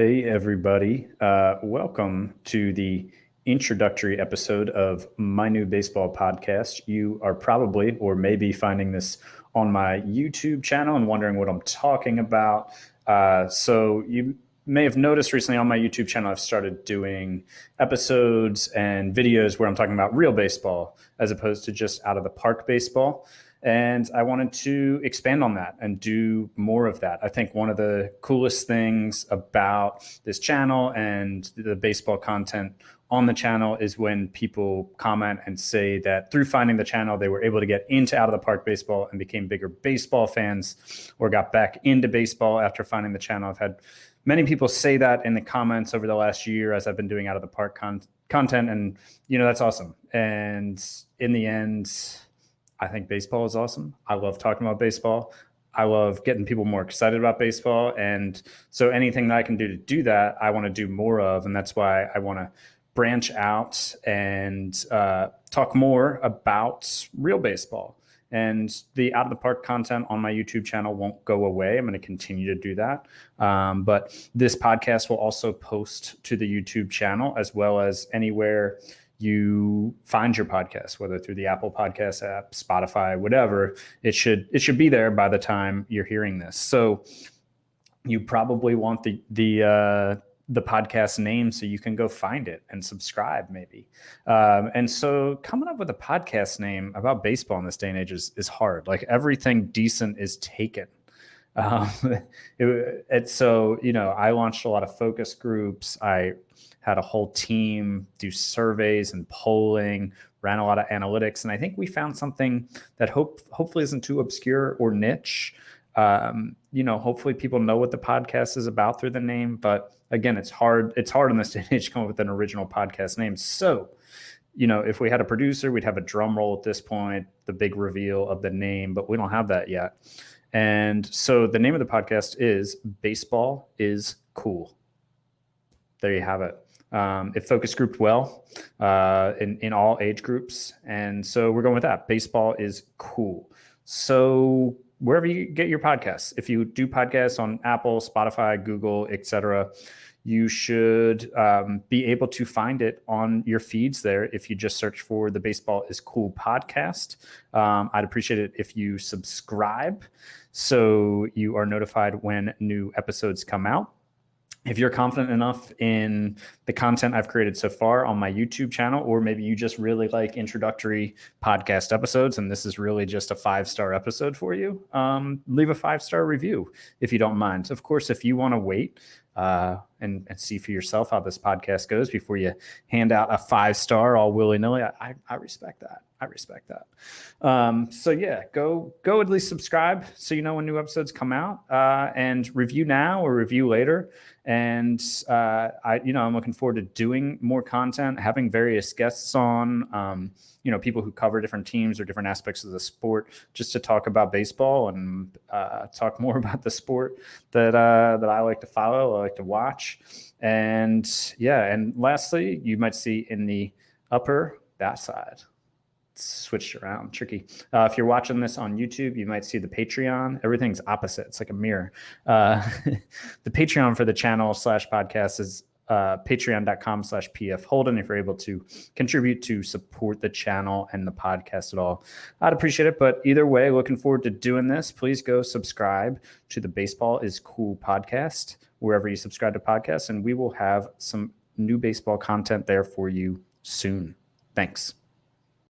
Hey, everybody. Welcome to the introductory episode of my new baseball podcast. You are probably or maybe finding this on my YouTube channel and wondering what I'm talking about. So, you may have noticed recently on my YouTube channel, I've started doing episodes and videos where I'm talking about real baseball as opposed to just out of the park baseball. And I wanted to expand on that and do more of that. I think one of the coolest things about this channel and the baseball content on the channel is when people comment and say that through finding the channel, they were able to get into out of the park baseball and became bigger baseball fans or got back into baseball after finding the channel. I've had many people say that in the comments over the last year as I've been doing out of the park content. And, that's awesome. And in the end, I think baseball is awesome. I love talking about baseball. I love getting people more excited about baseball. And so anything that I can do to do that, I want to do more of. And that's why I want to branch out and talk more about real baseball. And the out of the park content on my YouTube channel won't go away. I'm going to continue to do that. But this podcast will also post to the YouTube channel as well as anywhere you find your podcast, whether through the Apple Podcast app, Spotify, whatever. It should be there by the time you're hearing this. So you probably want the podcast name so you can go find it and subscribe maybe. And so coming up with a podcast name about baseball in this day and age is hard. Like everything decent is taken. So, I launched a lot of focus groups. I had a whole team do surveys and polling, ran a lot of analytics. And I think we found something that hopefully isn't too obscure or niche. Hopefully people know what the podcast is about through the name, but again, it's hard in this day and age to come up with an original podcast name. So, if we had a producer, we'd have a drum roll at this point, the big reveal of the name, but we don't have that yet. And so the name of the podcast is Baseball is Cool. There you have it. It focus grouped well in all age groups. And so we're going with that. Baseball is cool. So wherever you get your podcasts, if you do podcasts on Apple, Spotify, Google, etc., you should be able to find it on your feeds there if you just search for the Baseball is Cool podcast. I'd appreciate it if you subscribe so you are notified when new episodes come out. If you're confident enough in the content I've created so far on my YouTube channel, or maybe you just really like introductory podcast episodes and this is really just a 5-star episode for you, leave a 5-star review if you don't mind. Of course, if you want to wait and see for yourself how this podcast goes before you hand out a 5-star all willy-nilly, I respect that. So yeah, go at least subscribe so you know when new episodes come out, and review now or review later. And I'm looking forward to doing more content, having various guests on, people who cover different teams or different aspects of the sport, just to talk about baseball and talk more about the sport that I like to follow, I like to watch. And yeah, and lastly, you might see in the upper that side. Switched around, tricky. If you're watching this on YouTube, you might see the Patreon. Everything's opposite. It's like a mirror. The Patreon for the channel / podcast is patreon.com/PF Holden. If you're able to contribute to support the channel and the podcast at all, I'd appreciate it. But either way, looking forward to doing this. Please go subscribe to the Baseball is Cool podcast, wherever you subscribe to podcasts, and we will have some new baseball content there for you soon. Thanks.